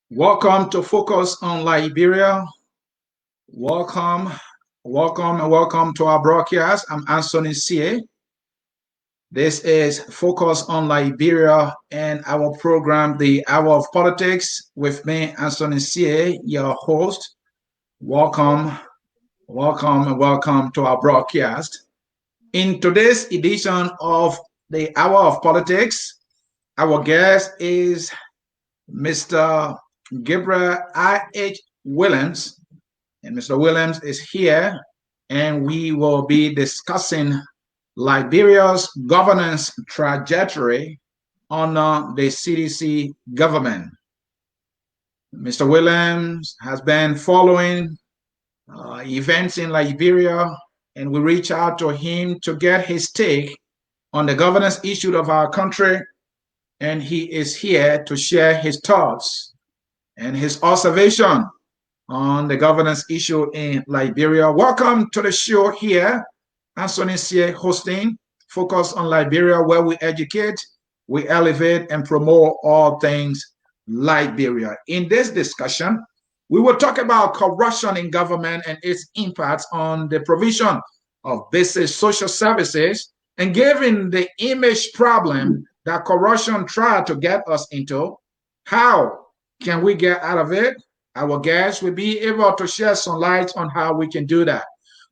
Welcome to Focus on Liberia. Welcome, and welcome to our broadcast. I'm Anthony C. This is Focus on Liberia and our program, The Hour of Politics, with me, Anthony C., your host. Welcome, and welcome to our broadcast. In today's edition of The Hour of Politics, our guest is Mr. Gabriel I.H. Williams, and Mr. Williams is here, and we will be discussing Liberia's governance trajectory under the CDC government. Mr. Williams has been following events in Liberia, and we reach out to him to get his take on the governance issue of our country, and he is here to share his thoughts and his observation on the governance issue in Liberia. Welcome to the show here. Anthony C. hosting Focus on Liberia, where we educate, we elevate, and promote all things Liberia. In this discussion, we will talk about corruption in government and its impact on the provision of basic social services, and given the image problem that corruption tried to get us into, how can we get out of it? Our guest will be able to share some light on how we can do that.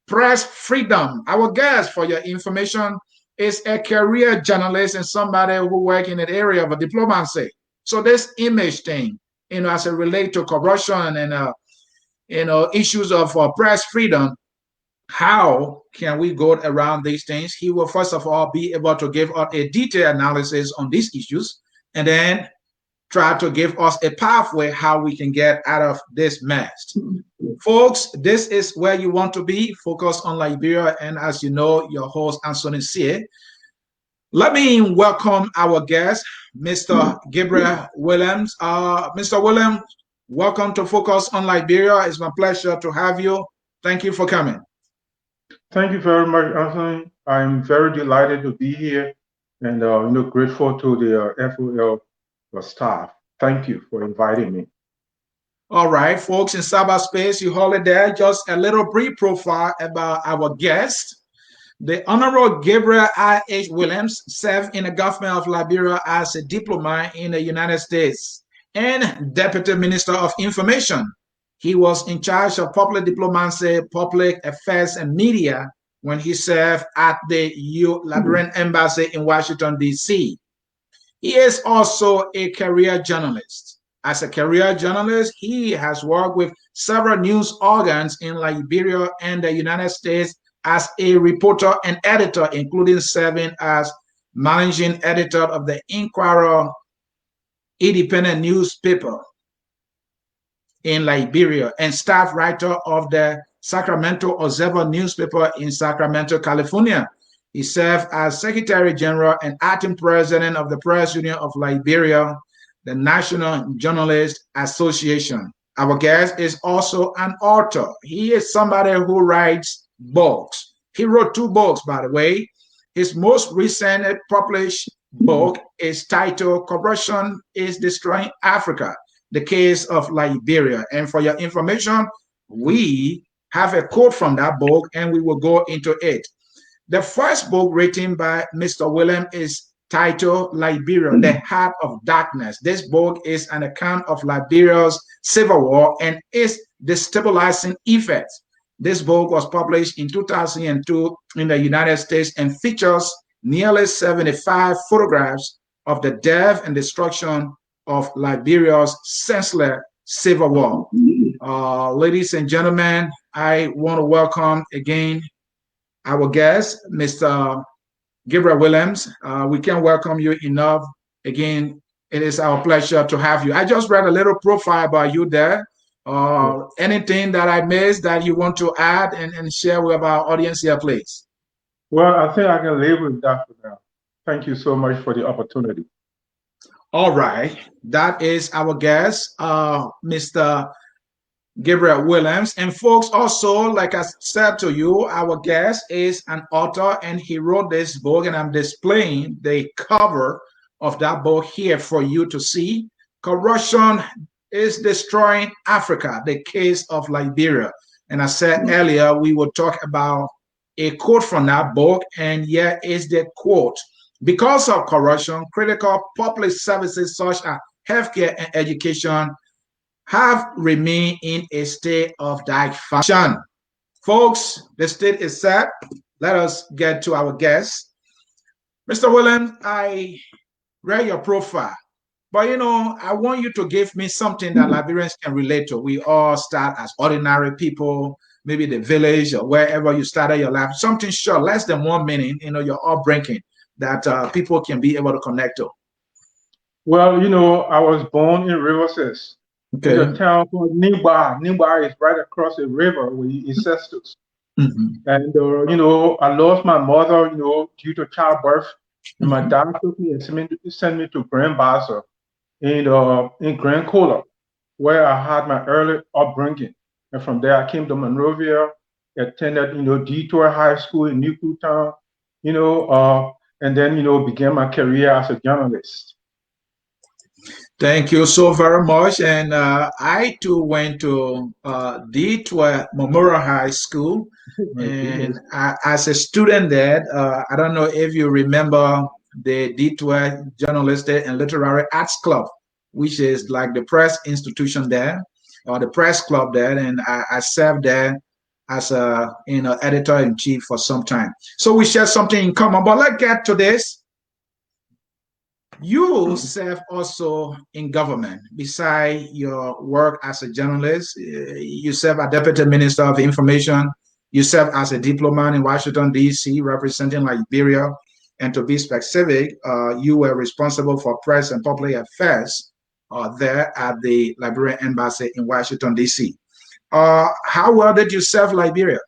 Press freedom. Our guest, for your information, is a career journalist and somebody who works in the area of diplomacy. So this image thing, as it relates to corruption and issues of press freedom, how can we go around these things? He will first of all be able to give us a detailed analysis on these issues, and then try to give us a pathway how we can get out of this mess. Folks, this is where you want to be, Focus on Liberia, and as you know, your host, Anthony C. Let me welcome our guest, Mr. Gabriel Williams. Mr. Williams, welcome to Focus on Liberia. It's my pleasure to have you. Thank you for coming. Thank you very much, Anthony. I'm very delighted to be here and grateful to the FOL staff. Thank you for inviting me. All right, folks, in cyberspace, you hold it there. Just a little brief profile about our guest. The Honorable Gabriel I.H. Williams served in the government of Liberia as a diplomat in the United States and Deputy Minister of Information. He was in charge of public diplomacy, public affairs, and media when he served at the Liberian Embassy in Washington, D.C. He is also a career journalist. As a career journalist, he has worked with several news organs in Liberia and the United States as a reporter and editor, including serving as managing editor of the Inquirer independent newspaper in Liberia and staff writer of the Sacramento Observer newspaper in Sacramento, California. He served as Secretary General and acting president of the Press Union of Liberia, the National Journalists Association. Our guest is also an author. He is somebody who writes books. He wrote 2 books, by the way. His most recent published book is titled Corruption is Destroying Africa, the Case of Liberia. And for your information, we have a quote from that book and we will go into it. The first book written by Mr. Williams is titled Liberia, the Heart of Darkness. This book is an account of Liberia's civil war and its destabilizing effects. This book was published in 2002 in the United States and features nearly 75 photographs of the death and destruction of Liberia's senseless civil war. Ladies and gentlemen, I want to welcome again our guest, Mr. Gabriel Williams. We can't welcome you enough. Again, it is our pleasure to have you. I just read a little profile about you there. Anything that I missed that you want to add and share with our audience here, please? Well, I think I can live with that for now. Thank you so much for the opportunity. All right. That is our guest, Mr. Gabriel Williams. And folks, also, like I said to you, our guest is an author and he wrote this book, and I'm displaying the cover of that book here for you to see. Corruption is destroying Africa, the case of Liberia. And I said earlier, we will talk about a quote from that book, and here is the quote. Because of corruption, critical public services such as healthcare and education have remained in a state of dysfunction. Folks, the state is set. Let us get to our guest. Mr. Williams, I read your profile, but I want you to give me something that Liberians can relate to. We all start as ordinary people, maybe the village or wherever you started your life, something short, less than 1 minute, your upbringing that people can be able to connect to. Well, I was born in Riverses, in Okay. a town called Nimba. Nimba is right across the river with ancestors. Mm-hmm. And, I lost my mother, due to childbirth. And my dad took me and sent me to Grand Bassa in Grand Cola, where I had my early upbringing. And from there, I came to Monrovia, attended, Detour High School in Newtown, and then, began my career as a journalist. Thank you so very much. And I too went to Detour Memorial High School. And as a student there, I don't know if you remember the Detour Journalistic and Literary Arts Club, which is like the press institution there, or the press club there. And I served there as a editor in chief for some time. So we share something in common. But let's get to this. You serve also in government. Beside your work as a journalist, you serve as Deputy Minister of Information. You serve as a diplomat in Washington, D.C., representing Liberia. And to be specific, you were responsible for press and public affairs there at the Liberian Embassy in Washington, D.C. How well did you serve Liberia?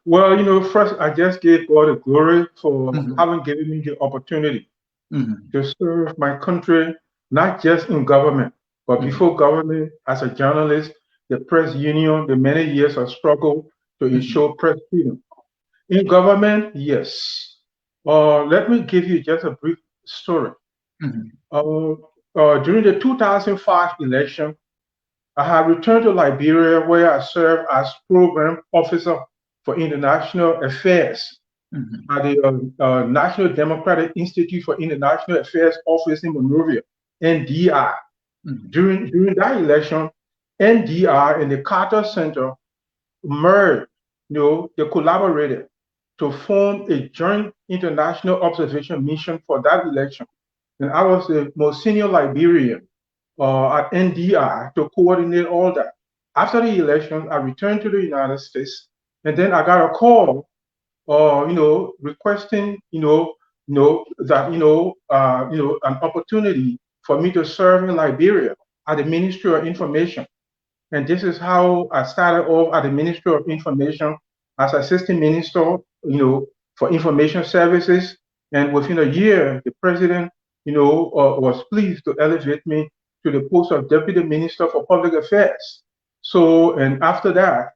Well, first, I just gave God the glory for having given me the opportunity to serve my country, not just in government, but before government, as a journalist, the press union, the many years of struggle to ensure press freedom. In government, yes. Let me give you just a brief story. During the 2005 election, I have returned to Liberia, where I served as program officer for international affairs at the National Democratic Institute for International Affairs office in Monrovia, NDI. During that election, NDI and the Carter Center merged, they collaborated to form a joint international observation mission for that election. And I was the most senior Liberian at NDI to coordinate all that. After the election, I returned to the United States, and then I got a call requesting, an opportunity for me to serve in Liberia at the Ministry of Information. And this is how I started off at the Ministry of Information as Assistant Minister, for Information Services. And within a year, the president, was pleased to elevate me to the post of Deputy Minister for Public Affairs. So, and after that,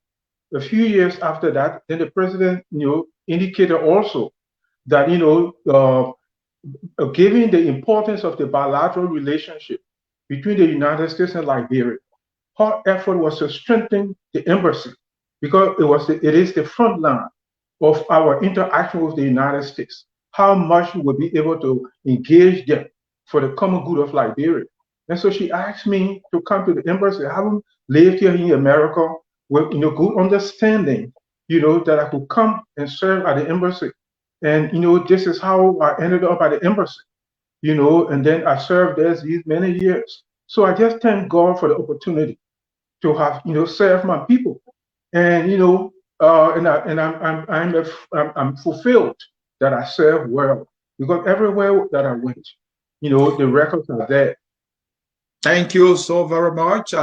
a few years after that, then the president, indicated also that, given the importance of the bilateral relationship between the United States and Liberia, her effort was to strengthen the embassy because it is the front line of our interaction with the United States. How much we will be able to engage them for the common good of Liberia. And so she asked me to come to the embassy. I haven't lived here in America with good understanding, that I could come and serve at the embassy. And this is how I ended up at the embassy, and then I served there these many years. So I just thank God for the opportunity to have served my people, and I'm fulfilled that I served well because everywhere that I went, the records are there. Thank you so very much,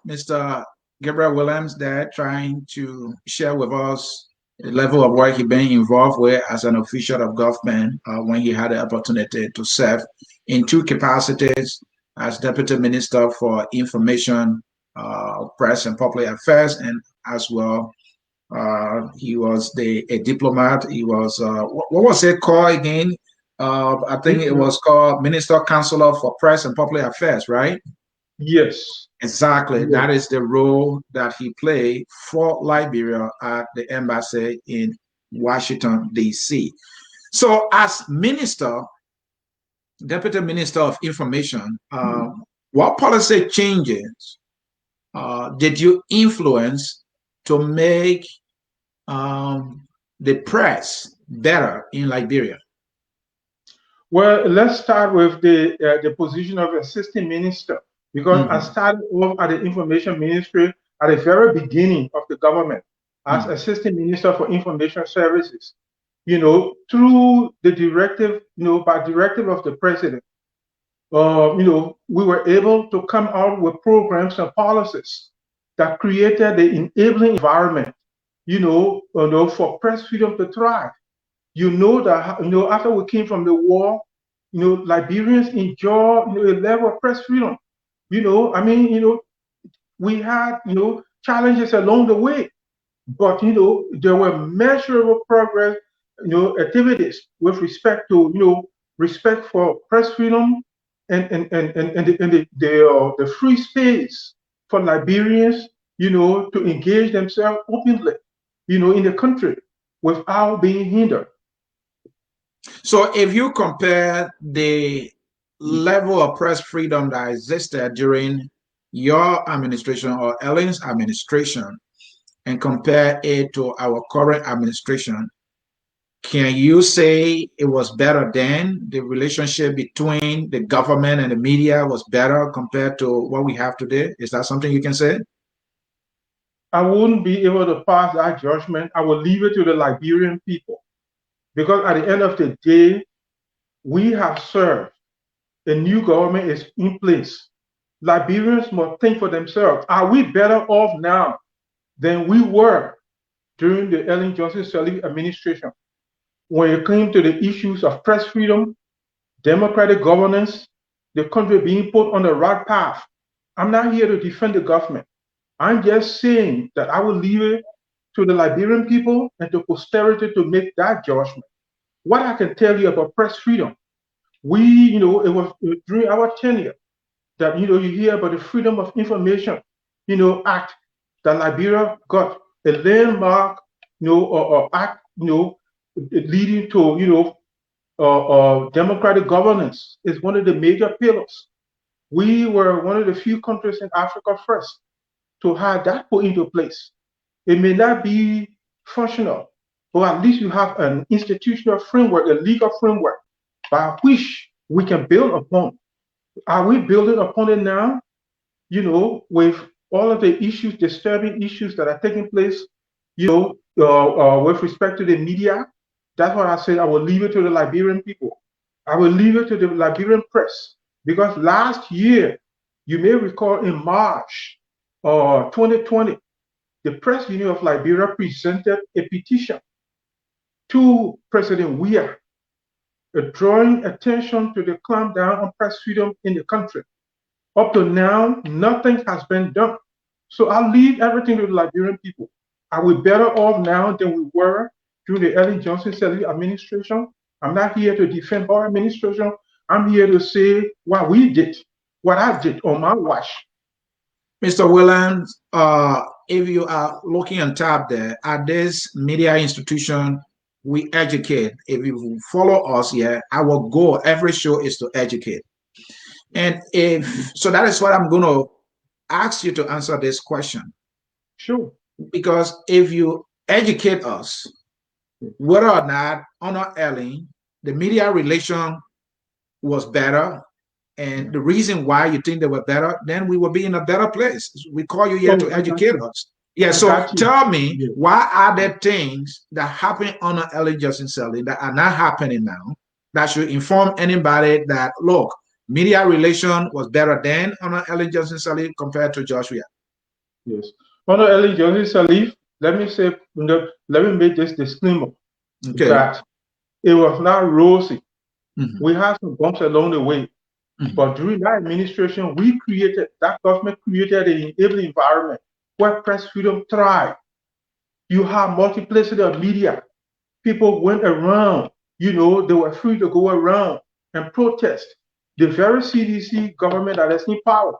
Mr. Gabriel Williams, there trying to share with us the level of work he been involved with as an official of government when he had the opportunity to serve in two capacities as Deputy Minister for Information, Press and Public Affairs, and as well he was a diplomat. He was what was it called again? I think it was called Minister Counselor for Press and Public Affairs, right? Yes. Exactly. Yes. That is the role that he played for Liberia at the embassy in Washington, D.C. So, as minister, deputy minister of information, what policy changes did you influence to make the press better in Liberia? Well, let's start with the position of assistant minister, because I Mhm, started off at the information ministry at the very beginning of the government as mhm, assistant minister for information services. Through the directive, by directive of the president, we were able to come out with programs and policies that created the enabling environment, for press freedom to thrive. After we came from the war, Liberians enjoy, a level of press freedom. We had, challenges along the way, but there were measurable progress, activities with respect to, respect for press freedom and the free space for Liberians, to engage themselves openly, in the country without being hindered. So, if you compare the level of press freedom that existed during your administration or Ellen's administration and compare it to our current administration, can you say it was better then? The relationship between the government and the media was better compared to what we have today? Is that something you can say? I wouldn't be able to pass that judgment. I will leave it to the Liberian people, because at the end of the day, we have served. A new government is in place. Liberians must think for themselves. Are we better off now than we were during the Ellen Johnson Sirleaf administration, when it came to the issues of press freedom, democratic governance, the country being put on the right path? I'm not here to defend the government. I'm just saying that I will leave it to the Liberian people and to posterity to make that judgment. What I can tell you about press freedom, it was during our tenure that, you hear about the Freedom of Information, Act that Liberia got, a landmark, act, leading to, democratic governance is one of the major pillars. We were one of the few countries in Africa first to have that put into place. It may not be functional, but at least you have an institutional framework, a legal framework by which we can build upon. Are we building upon it now? With all of the issues, disturbing issues that are taking place, with respect to the media? That's what I said. I will leave it to the Liberian people. I will leave it to the Liberian press, because last year, you may recall, in March 2020, the Press Union of Liberia presented a petition to President Weah, drawing attention to the clampdown on press freedom in the country. Up to now, nothing has been done. So I'll leave everything to the Liberian people. Are we better off now than we were during the Ellen Johnson Sirleaf administration? I'm not here to defend our administration. I'm here to say what we did, what I did on my watch. Mr. Williams, if you are looking on top there, at this media institution, we educate. If you follow us here, our goal every show is to educate. And if so, that is what I'm going to ask you to answer this question. Sure. Because if you educate us, whether or not Honor Ellen, the media relation was better, and the reason why you think they were better, then we will be in a better place. We call you here Oh, to I got educate you. us. Yeah, I so got you. tell me, Yeah. why are there things that happen on Ellen Johnson Sirleaf that are not happening now that should inform anybody that, look, media relation was better then on Ellen Johnson Sirleaf compared to Joshua? Yes. Honor Ellen Johnson Sirleaf, let me say, let me make this disclaimer Okay. that it was not rosy. Mm-hmm. We had some bumps along the way. Mm-hmm. But during that administration, that government created an enabling environment where press freedom thrived. You have multiplicity of media. People went around, they were free to go around and protest the very CDC government that is in power.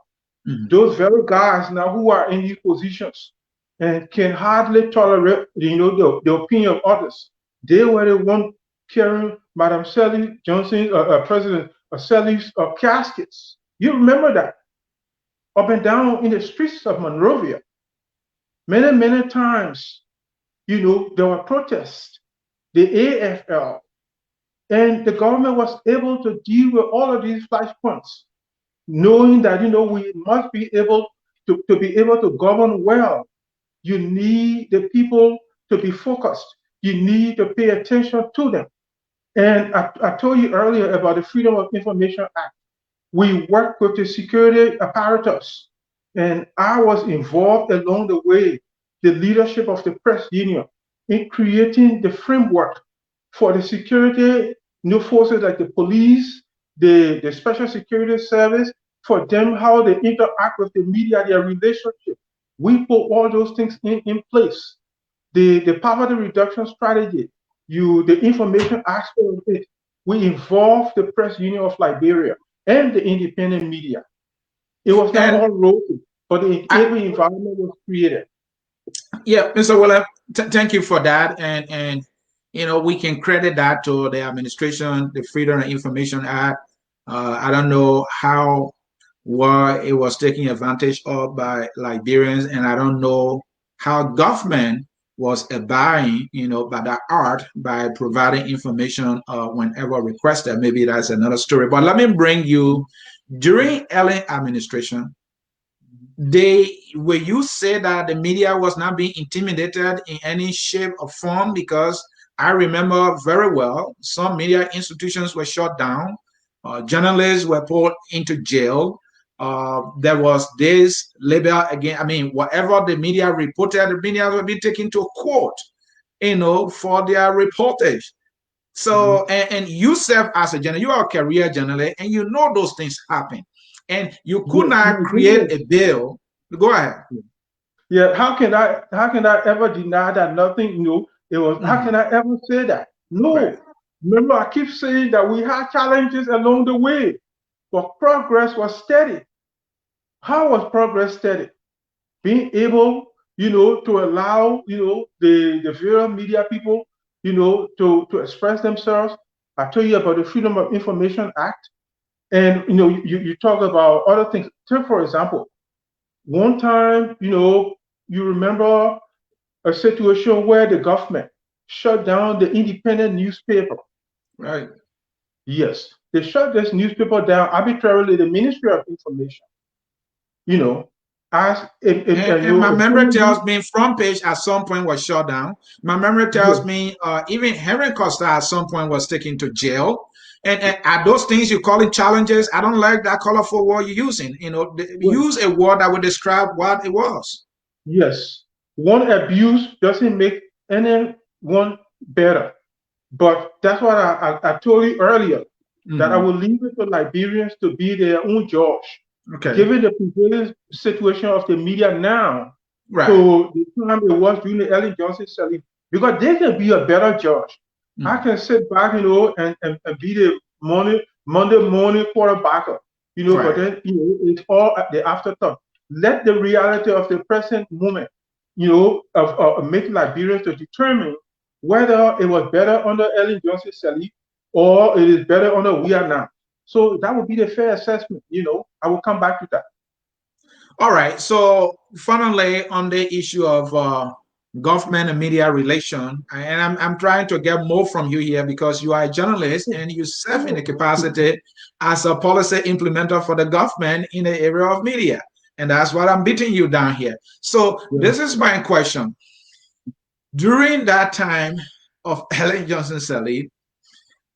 Mhm. Those very guys now who are in these positions and can hardly tolerate, the opinion of others. They were the one carrying Madam Sally Johnson, President Sally's caskets. You remember that up and down in the streets of Monrovia. Many, many times, there were protests, the AFL, and the government was able to deal with all of these flashpoints, knowing that, we must be able to be able to govern well. You need the people to be focused. You need to pay attention to them. And I told you earlier about the Freedom of Information Act. We worked with the security apparatus, and I was involved along the way, the leadership of the press union, in creating the framework for the security new forces like the police, the special security service, for them how they interact with the media, their relationship. We put all those things in place. The poverty reduction strategy, the information aspect of it, we involved the press union of Liberia and the independent media. It was not And all rosy, but the I, enabling environment was created. yeah, Mr. Willem, thank you for that. We can credit that to the administration, the Freedom of Information Act. I don't know how well it was taken advantage of by Liberians, and I don't know how government was abiding, by that art by providing information whenever requested. Maybe that's another story. But let me bring you during Ellen administration. Will you say that the media was not being intimidated in any shape or form? Because I remember very well some media institutions were shut down, journalists were put into jail. There was this label again. I mean, whatever the media reported, the media were being taken to court, for their reportage. Mhm. So, and you serve as a journalist, you are a career journalist, and you know those things happen. And you could Yes, not my create goodness. a bill. Go ahead. Yeah, how can I ever deny that nothing new? It was how can Mhm. I ever say that? Right. No. Remember, I keep saying that we had challenges along the way, but progress was steady. How was progress steady? Being able, to allow, the various media people, to express themselves. I told you about the Freedom of Information Act, and you talk about other things. Take for example, one time, you remember a situation where the government shut down the independent newspaper. Right. Yes, they shut this newspaper down arbitrarily. The Ministry of Information, you know, as And, my if memory somebody, tells me front page at some point was shut down. My memory tells yes, me even Henry Costa at some point was taken to jail. And are those things you call it challenges? I don't like that colorful word you're using. well, Use a word that would describe what it was. yes, one abuse doesn't make anyone better. But that's what I told you earlier, that I Hmm. will leave it to Liberians to be their own judge, Okay. given the prevailing situation of the media now Right. to the time it was during the Ellen Johnson selling, because they can be a better judge. I Hmm. can sit back, and be the Monday morning quarterbacker, but Right. then, it's all at the afterthought. Let the reality of the present moment, of making Liberians to determine whether it was better under Ellen Johnson Sirleaf or it is better under we are now. So that would be the fair assessment. I will come back to that. All right. So finally, on the issue of government and media relation, and I'm trying to get more from you here because you are a journalist and you serve in a capacity as a policy implementer for the government in the area of media. And that's what I'm beating you down here. So Yeah. this is my question. During that time of Helen Johnson Sirleaf,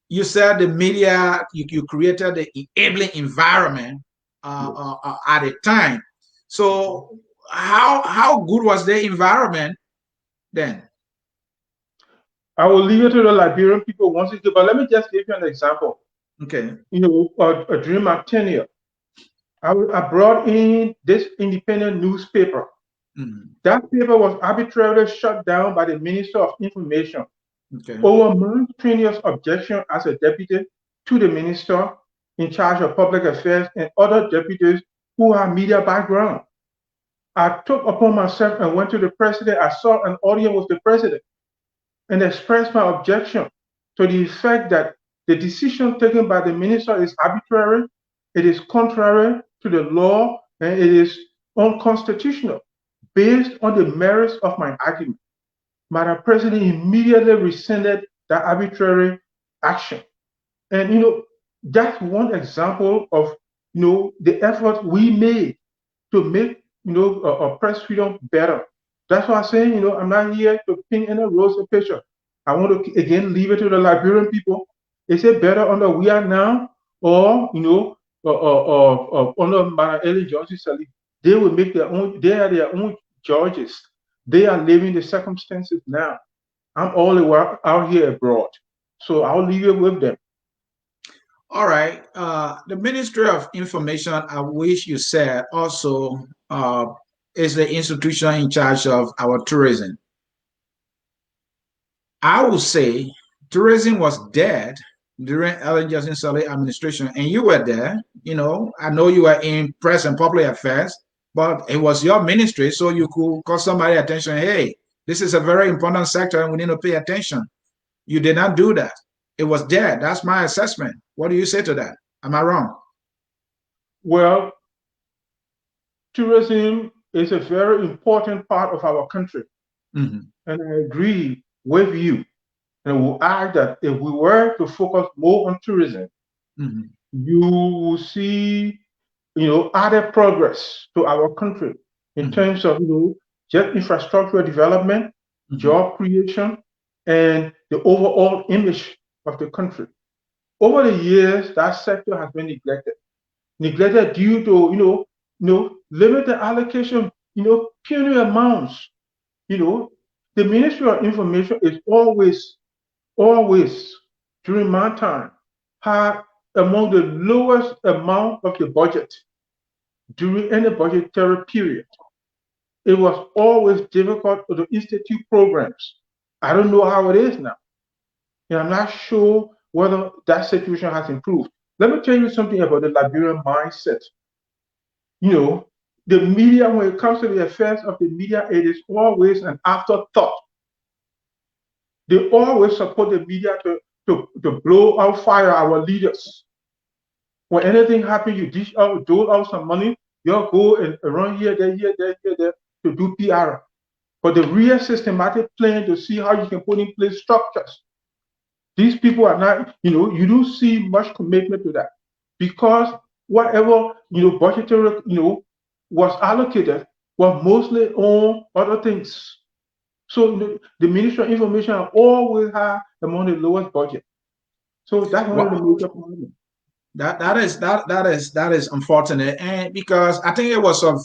you said the media, you created the enabling environment Yes. at the time. So how good was the environment then? I will leave it to the Liberian people once again, but let me just give you an example. Okay. During my tenure, I brought in this independent newspaper. Mhm. That paper was arbitrarily shut down by the Minister of Information Okay. over my strenuous objection as a deputy to the minister in charge of public affairs and other deputies who have media background. I took upon myself and went to the president. I saw an audience with the president and expressed my objection to the effect that the decision taken by the minister is arbitrary, it is contrary to the law, and it is unconstitutional based on the merits of my argument. Madam President immediately rescinded that arbitrary action. And that's one example of the effort we made to make press freedom better. That's why I'm saying I'm not here to paint any rosy picture. I want to again leave it to the Liberian people. Is it better under we are now, or under Madam Ellen Johnson Sirleaf? They will make their own. They are their own judges. They are living the circumstances now. I'm all the way out here abroad, so I'll leave it with them. All right. The Ministry of Information, I wish you said, also is the institution in charge of our tourism. I would say tourism was dead during Ellen Johnson Sirleaf administration, and you were there. I know you were in press and public affairs, but it was your ministry, so you could call somebody attention. Hey, this is a very important sector, and we need to pay attention. You did not do that. It was dead. That's my assessment. What do you say to that? Am I wrong? Well, tourism is a very important part of our country. Mm-hmm. And I agree with you. And will add that if we were to focus more on tourism, mm-hmm. you will see, added progress to our country in mm-hmm. terms of, just infrastructure development, mm-hmm. job creation, and the overall image of the country. Over the years, that sector has been neglected due to, limited allocation, puny amounts. The Ministry of Information is always, during my time, had among the lowest amount of the budget during any budgetary period. It was always difficult to institute programs. I don't know how it is now. And I'm not sure whether that situation has improved. Let me tell you something about the Liberian mindset. The media, when it comes to the affairs of the media, it is always an afterthought. They always support the media to blow out fire our leaders. When anything happens, you dole out some money, you'll go and run here, there, to do PR. But the real systematic plan to see how you can put in place structures, these people are not, you don't see much commitment to that. Because whatever, budgetary, was allocated was mostly on other things. So the Ministry of Information always have among the lowest budget. So that's one of the major problems. That is unfortunate, and because I think it was a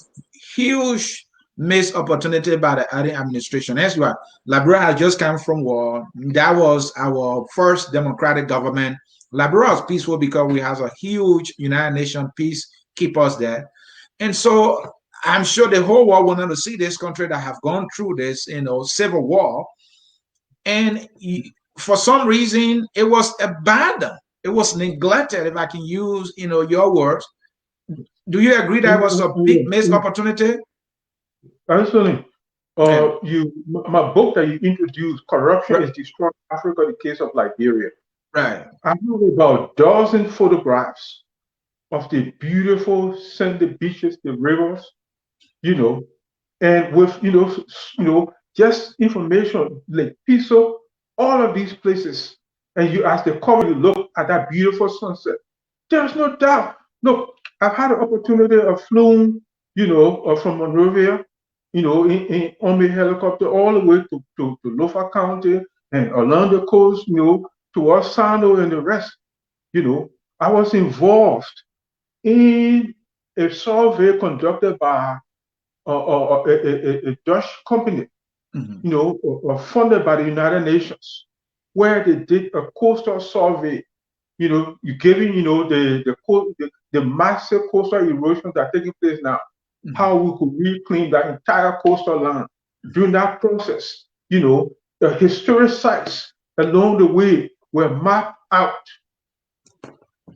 huge missed opportunity by the Adi administration. As well, Liberia has just come from war. That was our first democratic government. Liberia was peaceful because we have a huge United Nations peacekeepers there, and so I'm sure the whole world wanted to see this country that have gone through this, civil war, and for some reason it was abandoned. It was neglected, if I can use, your words. Do you agree that was a big missed opportunity? Absolutely. My book that you introduced, Corruption is Destroying Africa, the Case of Liberia. Right. I have about a dozen photographs of the beautiful sandy beaches, the rivers, and with, just information like Piso, all of these places. And you, as the cover, you look at that beautiful sunset. There's no doubt. Look, I've had an opportunity of flying, from Monrovia, on the helicopter all the way to Lofa County and along the coast, towards Sano and the rest. I was involved in a survey conducted by a Dutch company, funded by the United Nations, where they did a coastal survey, giving, the massive coastal erosion that's taking place now, how we could reclaim that entire coastal land. During that process, the historic sites along the way were mapped out.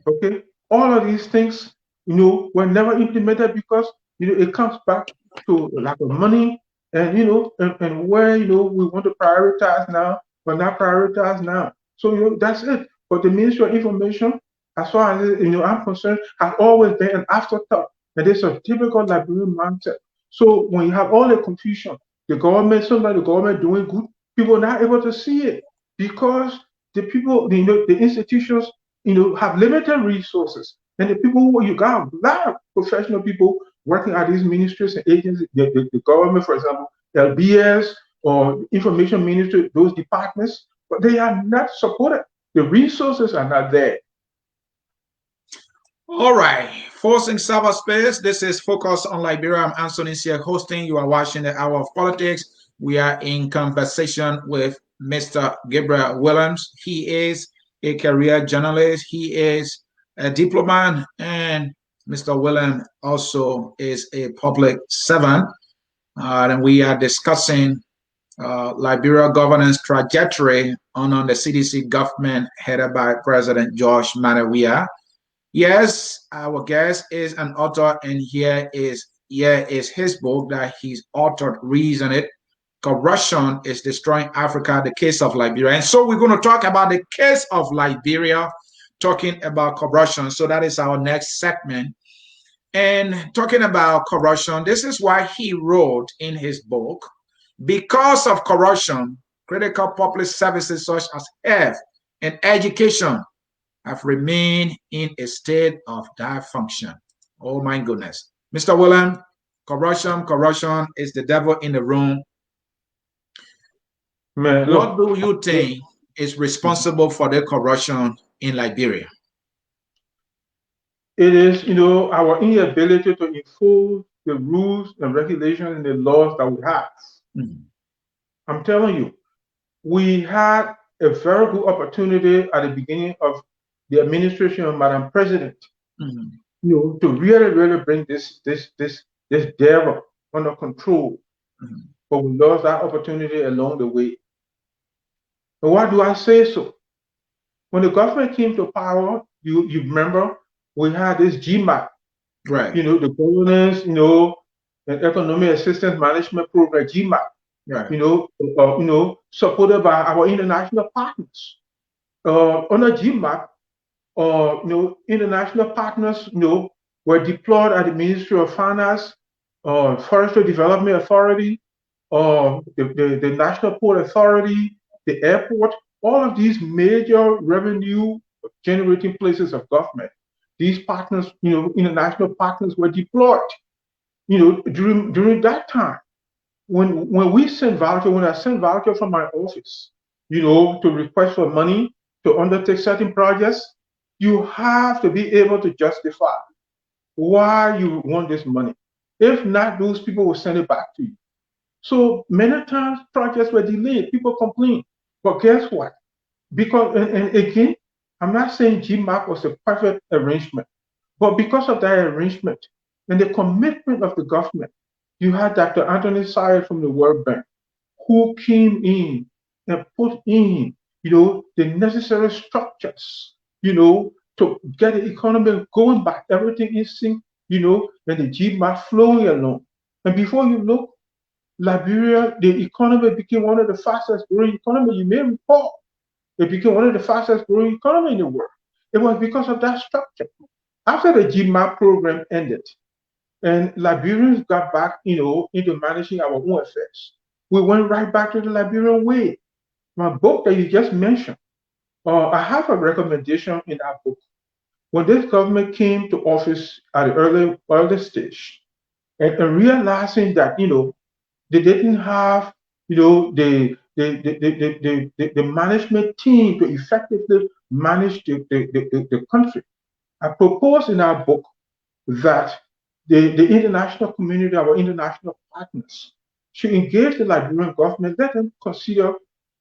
Okay, all of these things were never implemented because it comes back to lack of money and and where we want to prioritize now, but not prioritize now. So that's it. But the Ministry of Information, as far as I'm concerned, has always been an afterthought, and it's a typical Liberian mindset. So when you have all the confusion, sometimes the government doing good, people are not able to see it because the people, the institutions, have limited resources. And the people who you got a lot of professional people working at these ministries and agencies, the government, for example, LBS or information ministry, those departments, but they are not supported. The resources are not there. All right, forcing cyberspace. This is Focus on Liberia. I'm Anthony here hosting. You are watching the Hour of Politics. We are in conversation with Mr. Gabriel Williams. He is a career journalist. He is a diplomat, and Mr. Williams also is a public servant. And we are discussing Liberia governance trajectory under the CDC government headed by President George Manawia. Yes, our guest is an author, and here is his book that he's authored, Reason It. Corruption is Destroying Africa, the case of Liberia. And so we're going to talk about the case of Liberia, talking about corruption. So that is our next segment. And talking about corruption, this is why he wrote in his book, because of corruption, critical public services such as health and education have remained in a state of dysfunction. Oh my goodness. Mr. William, corruption is the devil in the room. Man, What look, do you think is responsible for the corruption in Liberia? it is, our inability to enforce the rules and regulations and the laws that we have. Mhm. I'm telling you, we had a very good opportunity at the beginning of the administration of Madam President, Mhm. to really, really bring this devil under control. Mhm. But we lost that opportunity along the way. And why do I say so? When the government came to power, you remember we had this GMAP, Right, the governance, and economic assistance management program, GMAP, right, supported by our international partners. Under GMAP, international partners, were deployed at the Ministry of Finance, Forestry Development Authority, the National Port Authority, the airport, all of these major revenue generating places of government. These partners, international partners were deployed, during that time. When I send voucher from my office, to request for money to undertake certain projects, you have to be able to justify why you want this money. If not, those people will send it back to you. So many times projects were delayed, people complain. But guess what? Because, and again, I'm not saying GMAP was a perfect arrangement, but because of that arrangement and the commitment of the government, you had Dr. Anthony Sayed from the World Bank who came in and put in, the necessary structures, to get the economy going back. Everything is sync, and the GMAP flowing along. And before you look, Liberia, the economy became one of the fastest growing economies. You may recall, it became one of the fastest growing economy in the world. It was because of that structure. After the GMAP program ended and Liberians got back, into managing our own affairs, we went right back to the Liberian way. My book that you just mentioned, I have a recommendation in that book. When this government came to office at the early stage, and realizing that, they didn't have, the management team to effectively manage the country. I propose in our book that the international community, our international partners, should engage the Liberian government, let them consider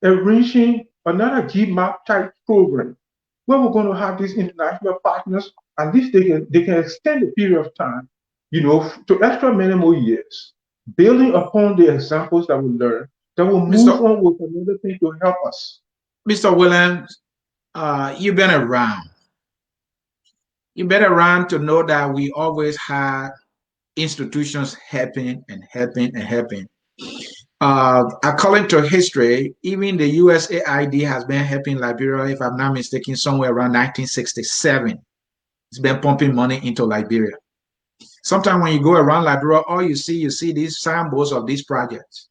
arranging another GMAP type program where we're going to have these international partners, at least they can extend the period of time, to extra many more years, building upon the examples that we learn, that will move Mr. on with another thing to help us. Mr. Williams, you've been around. You better run to know that we always had institutions helping and helping and helping. According to history, even the USAID has been helping Liberia, if I'm not mistaken, somewhere around 1967. It's been pumping money into Liberia. Sometimes when you go around Liberia, all you see these samples of these projects.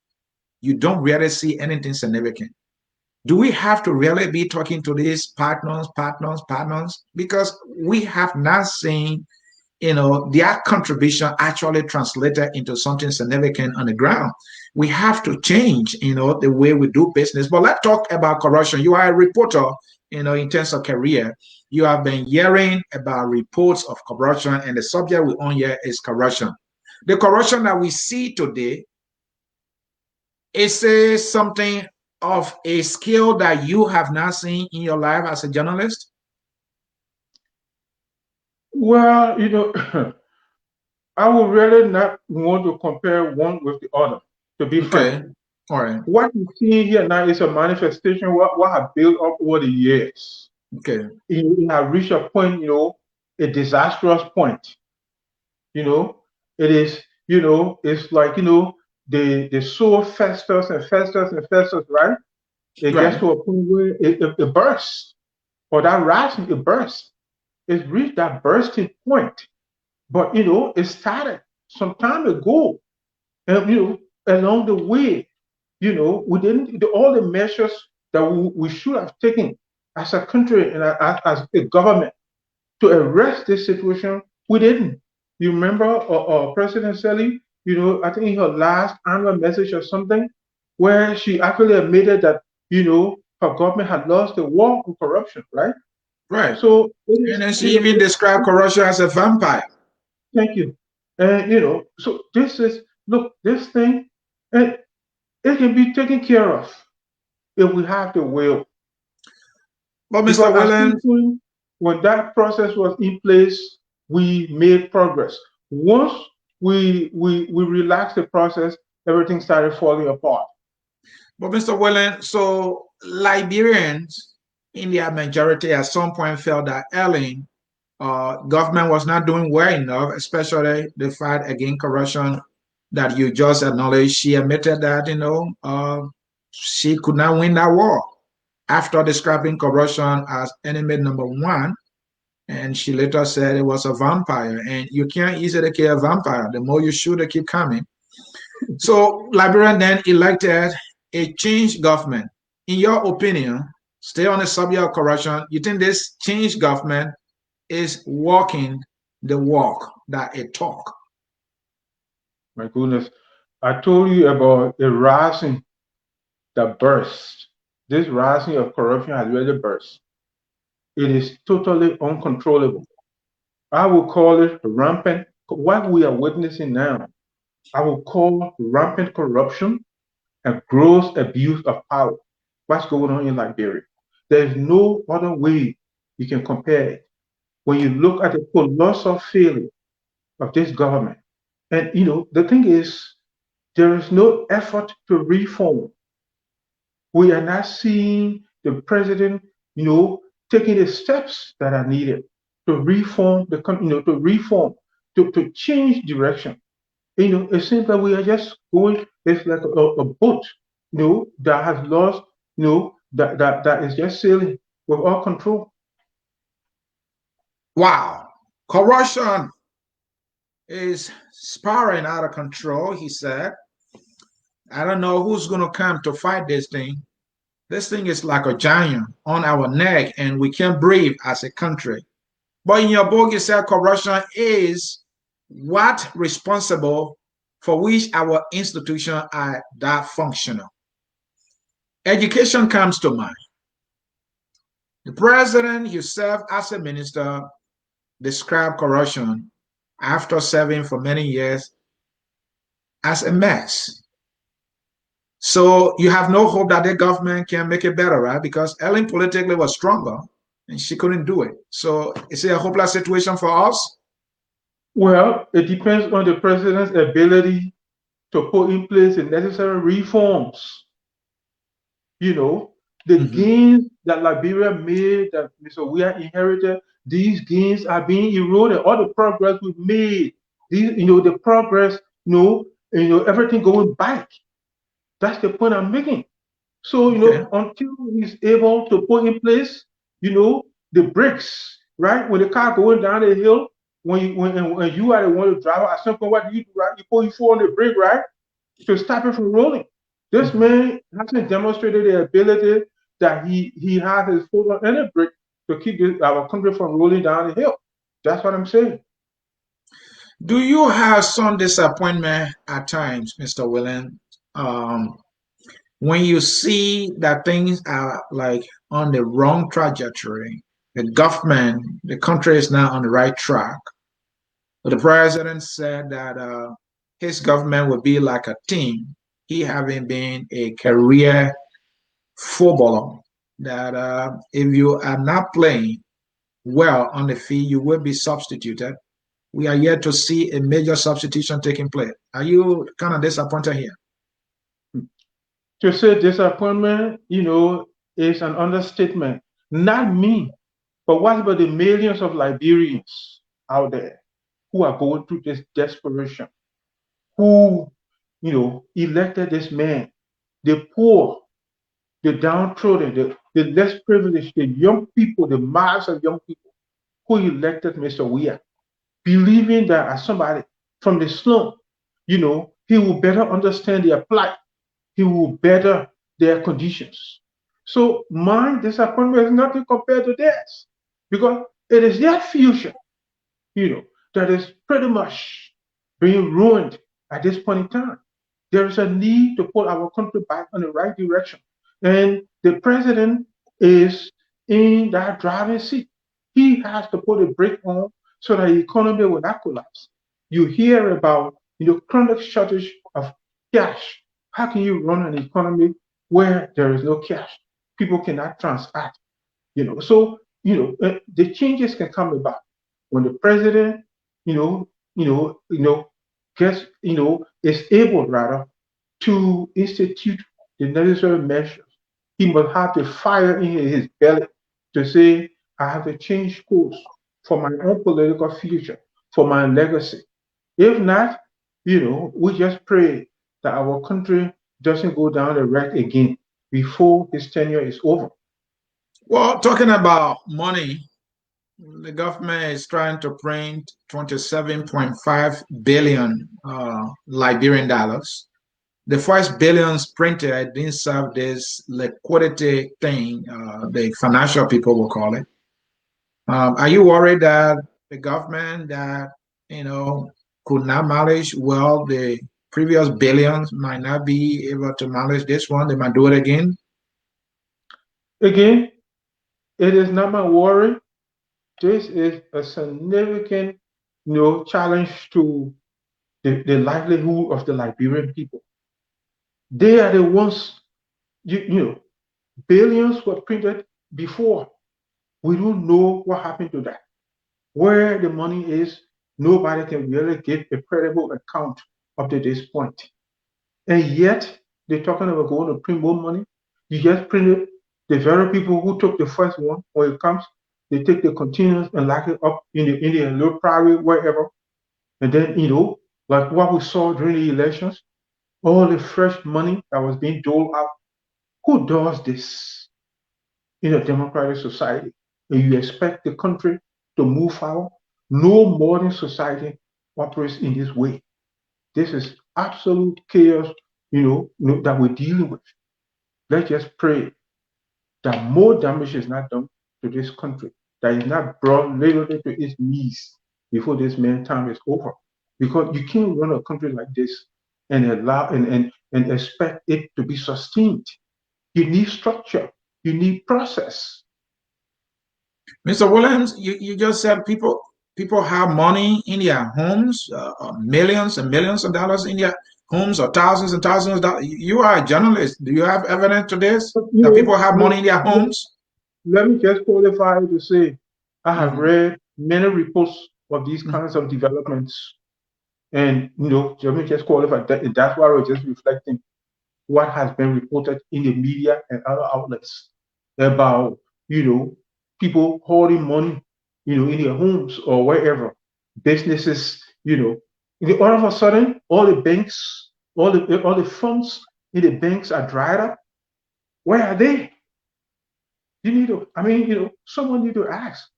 You don't really see anything significant. Do we have to really be talking to these partners? Because we have not seen, their contribution actually translated into something significant on the ground. We have to change, the way we do business. But let's talk about corruption. You are a reporter, in terms of career. You have been hearing about reports of corruption, and the subject we on here is corruption. The corruption that we see today is something of a skill that you have not seen in your life as a journalist? Well, I would really not want to compare one with the other, to be frank. Okay. All right. What you see here now is a manifestation of what have built up over the years. Okay. It has reached a point, a disastrous point. It is, it's like, the soul festers and festers and festers, right? It gets Right. to a point where it bursts, or that rising, it bursts. It's reached that bursting point. But, it started some time ago. And, along the way, we didn't, all the measures that we should have taken as a country and as a government to arrest this situation, we didn't. You remember President Sally, I think in her last annual message or something, where she actually admitted that, her government had lost the war on corruption, right? Right. So And then she even described corruption as a vampire. thank you. And so this is look, this thing, and it can be taken care of if we have the will. But Mr. Because as Willen, people, when that process was in place, we made progress. Once we relaxed the process, everything started falling apart. but Mr. Willen, so Liberians in their majority at some point felt that Ellen government was not doing well enough, especially the fight against corruption that you just acknowledged. She admitted that, she could not win that war after describing corruption as enemy number one. And she later said it was a vampire. And you can't easily kill a vampire. The more you shoot, they keep coming. So Liberia then elected a changed government. In your opinion, stay on the subject of corruption, you think this changed government is walking the walk that it talk? My goodness, I told you about the rising that burst. This rising of corruption has really burst. It is totally uncontrollable. I will call it rampant. What we are witnessing now, I will call rampant corruption and gross abuse of power. What's going on in Liberia? There's no other way you can compare it. When you look at the colossal failure of this government, and the thing is, there is no effort to reform. We are not seeing the president, taking the steps that are needed to reform the country, to reform, to change direction. It seems that we are just going, it's like a boat, that has lost, that is just sailing without control. Wow. Corruption is spiraling out of control, he said. I don't know who's going to come to fight this thing. This thing is like a giant on our neck, and we can't breathe as a country. But in your book, you said corruption is what responsible for which our institutions are that functional. Education comes to mind. The president himself, as a minister, described corruption after serving for many years as a mess. So you have no hope that the government can make it better, right? Because Ellen politically was stronger and she couldn't do it. So is it a hopeless situation for us? Well, it depends on the president's ability to put in place the necessary reforms. The gains that Liberia made, that Mr. Weah inherited, these gains are being eroded. All the progress we've made, the progress, everything going back. That's the point I'm making. So, Okay. until he's able to put in place, the brakes, right? When the car going down the hill, when you are the one to drive, at some point, what do you do, right? You pull on the brake, right? To stop it from rolling. This Mhm. man hasn't demonstrated the ability that he has his foot on any brake to keep our country from rolling down the hill. That's what I'm saying. Do you have some disappointment at times, Mr. Willen, um, when you see that things are like on the wrong trajectory? The government, the country is now on the right track. But the president said that his government would be like a team. He having been a career footballer, that if you are not playing well on the field, you will be substituted. We are yet to see a major substitution taking place. Are you kind of disappointed here? To say disappointment, is an understatement. Not me, but what about the millions of Liberians out there who are going through this desperation, who, elected this man, the poor, the downtrodden, the less privileged, the young people, the mass of young people who elected Mr. Weah, believing that as somebody from the slum, he will better understand their plight, he will better their conditions. So my disappointment is nothing compared to theirs because it is their future, you know, that is pretty much being ruined at this point in time. There is a need to put our country back on the right direction. And the president is in that driving seat. He has to put a brake on so that the economy will not collapse. You hear about chronic shortage of cash. How can you run an economy where there is no cash? People cannot transact. So the changes can come about when the president, you know, gets, is able rather to institute the necessary measures. He must have the fire in his belly to say, I have to change course for my own political future, for my legacy. If not, we just pray that our country doesn't go down the wreck again before his tenure is over. Well, talking about money, the government is trying to print 27.5 billion Liberian dollars. The first billions printed didn't serve this liquidity thing, the financial people will call it. Are you worried that the government that, you know, could not manage well the previous billions might not be able to manage this one? They might do it again? Again, it is not my worry. This is a significant, challenge to the livelihood of the Liberian people. They are the ones, billions were printed before. We don't know what happened to that. Where the money is, nobody can really give a credible account up to this point. And yet, they're talking about going to print more money. You just printed the very people who took the first one, when it comes, they take the continuous and lock it up in the little private, wherever. And then, like what we saw during the elections, all the fresh money that was being doled out. Who does this in a democratic society? And you expect the country to move forward? No modern society operates in this way. This is absolute chaos, that we're dealing with. Let's just pray that more damage is not done to this country, that is not brought literally to its knees before this man's time is over. Because you can't run a country like this and allow and expect it to be sustained. You need structure, you need process. Mr. Williams, you just said people have money in their homes, millions and millions of dollars in their homes, or thousands and thousands of dollars. You are a journalist. Do you have evidence to this? But, That people have money in their homes? let me just qualify to say I have Mhm, read many reports of these mhm. kinds of developments. And let me just qualify that. That's why we're just reflecting what has been reported in the media and other outlets about, people hoarding money. in their homes or wherever, businesses, all of a sudden, all the banks, all the funds in the banks are dried up. Where are they? You need to, I mean, someone need to ask,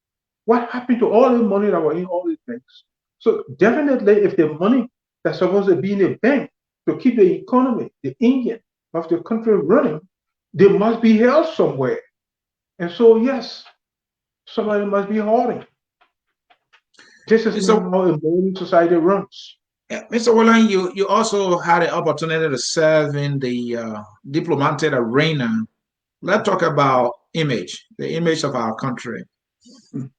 what happened to all the money that were in all these banks? So definitely, if the money that's supposed to be in a bank to keep the economy, the engine of the country running, they must be held somewhere. And so, yes, somebody must be hoarding. This is Mr. not how a modern society runs. Mr. Willen, you also had an opportunity to serve in the diplomatic arena. Let's talk about image, the image of our country.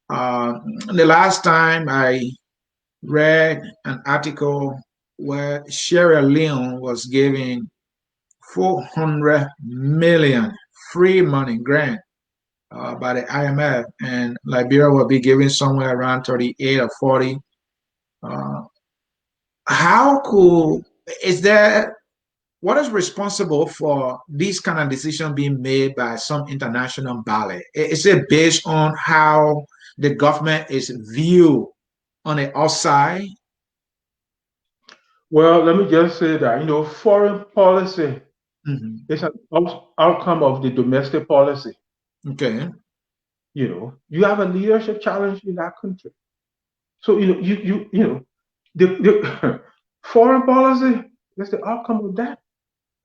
The last time I read an article where Sierra Leone was giving 400 million free money grant by the IMF, and Liberia will be giving somewhere around 38 or 40. Uh, how cool is that? What is responsible for these kind of decisions being made by some international body? Is it based on how the government is viewed on the outside? Well, let me just say that, foreign policy Mhm. is an outcome of the domestic policy. Okay. You have a leadership challenge in that country. So, the foreign policy is the outcome of that.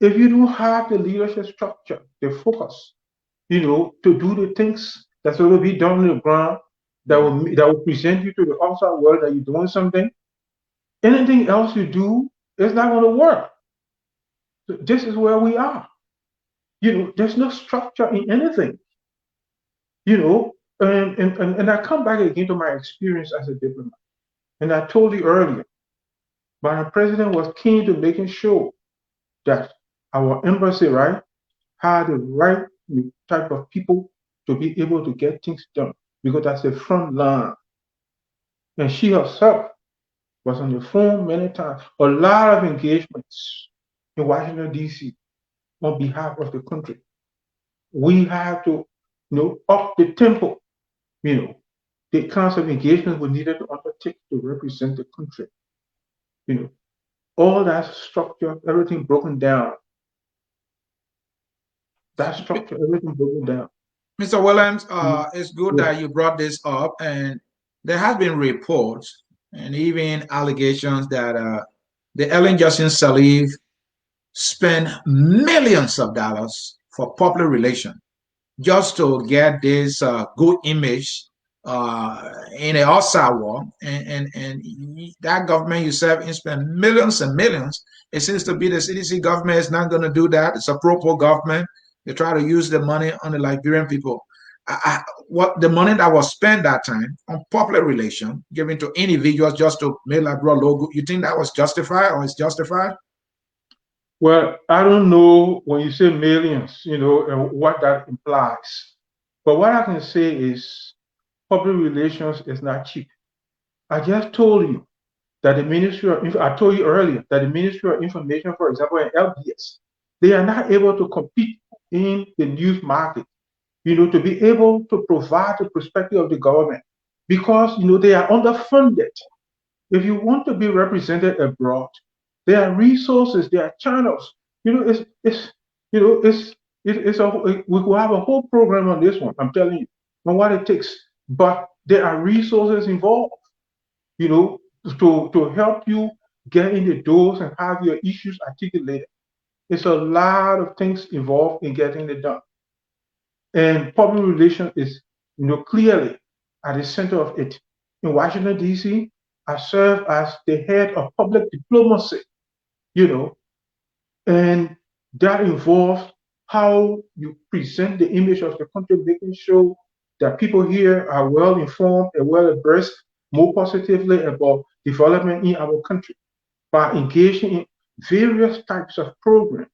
If you don't have the leadership structure, the focus, to do the things that's going to be done on the ground that will present you to the outside world that you're doing something, anything else you do is not going to work. So this is where we are. There's no structure in anything, you know. And I come back again to my experience as a diplomat. And I told you earlier, my president was keen to making sure that our embassy, right, had the right type of people to be able to get things done because that's the front line. And she herself was on the phone many times, a lot of engagements in Washington, D.C. on behalf of the country. We have to, up the tempo, you know, the kinds of engagement we needed to undertake to represent the country. You know, all that structure, everything broken down. That structure, everything broken down. Mr. Williams, Mm. it's good Yeah. that you brought this up, and there has been reports and even allegations that the Ellen Johnson Sirleaf spent millions of dollars for public relations just to get this good image in the outside world. And that government you serve in spend millions and millions. It seems to be the CDC government is not going to do that. It's a pro government. They try to use the money on the Liberian people. What the money that was spent that time on public relations given to individuals just to make Liberia logo, you think that was justified or is justified? Well, I don't know when you say millions, and what that implies. But what I can say is public relations is not cheap. I just told you that I told you earlier that the Ministry of Information, for example, and LBS, they are not able to compete in the news market, to be able to provide the perspective of the government because, they are underfunded. If you want to be represented abroad, there are resources, there are channels. You know, it's, it's a, we will have a whole program on this one, I'm telling you, on what it takes. But there are resources involved, to help you get in the doors and have your issues articulated. It's a lot of things involved in getting it done. And public relations is, clearly at the center of it. In Washington, D.C., I serve as the head of public diplomacy, you know, and that involves how you present the image of the country, making sure that people here are well informed and well abreast more positively about development in our country by engaging in various types of programs.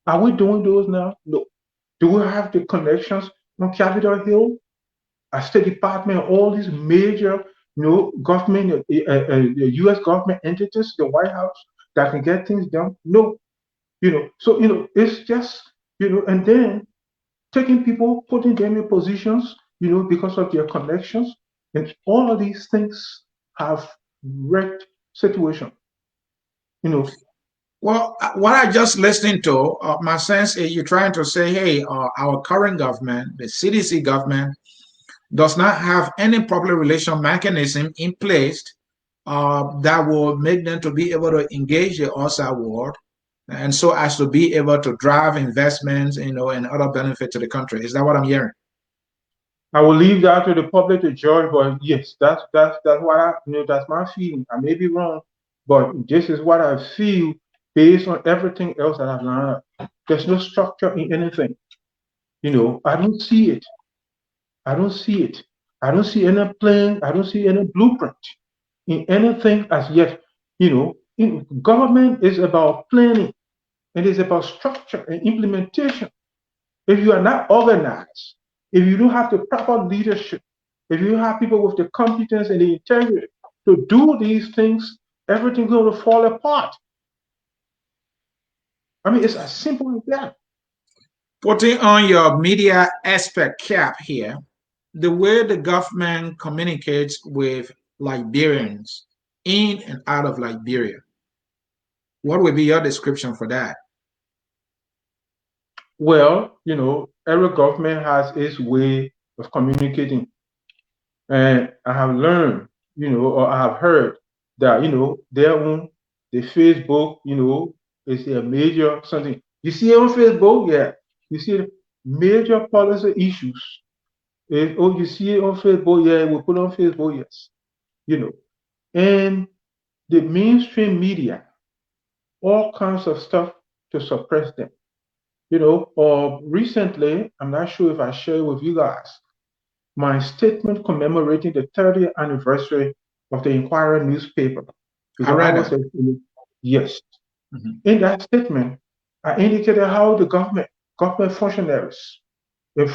Are we doing those now? No. Do we have the connections on Capitol Hill, a State Department, all these major, government, U.S. government entities, the White House, that can get things done? No. So it's just and then taking people, putting them in positions, because of their connections. And all of these things have wrecked situation. You know, Well, what I just listening to, my sense is you're trying to say, hey, our current government, the CDC government, does not have any public relation mechanism in place that will make them to be able to engage the outside world and so as to be able to drive investments, and other benefit to the country. Is that what I'm hearing? I will leave that to the public to judge, but yes, that's what that's my feeling. I may be wrong, but this is what I feel based on everything else that I've learned. There's no structure in anything. I don't see it. I don't see it. I don't see any plan. I don't see any blueprint in anything as yet. Government is about planning. It is about structure and implementation. If you are not organized, if you don't have the proper leadership, if you have people with the competence and the integrity to do these things, everything's going to fall apart. I mean, it's as simple as that. Putting on your media expert cap here, the way the government communicates with Liberians in and out of Liberia, what would be your description for that? Well, every government has its way of communicating. And I have learned, or I have heard that, their own, the Facebook, is a major something. You see it on Facebook, yeah. You see major policy issues. You see it on Facebook, yeah, we put on Facebook, yes. And the mainstream media, all kinds of stuff to suppress them. Or recently, I'm not sure if I shared with you guys, my statement commemorating the 30th anniversary of the Inquirer newspaper, I because I read was that. a yes. Mhm. In that statement, I indicated how the government functionaries.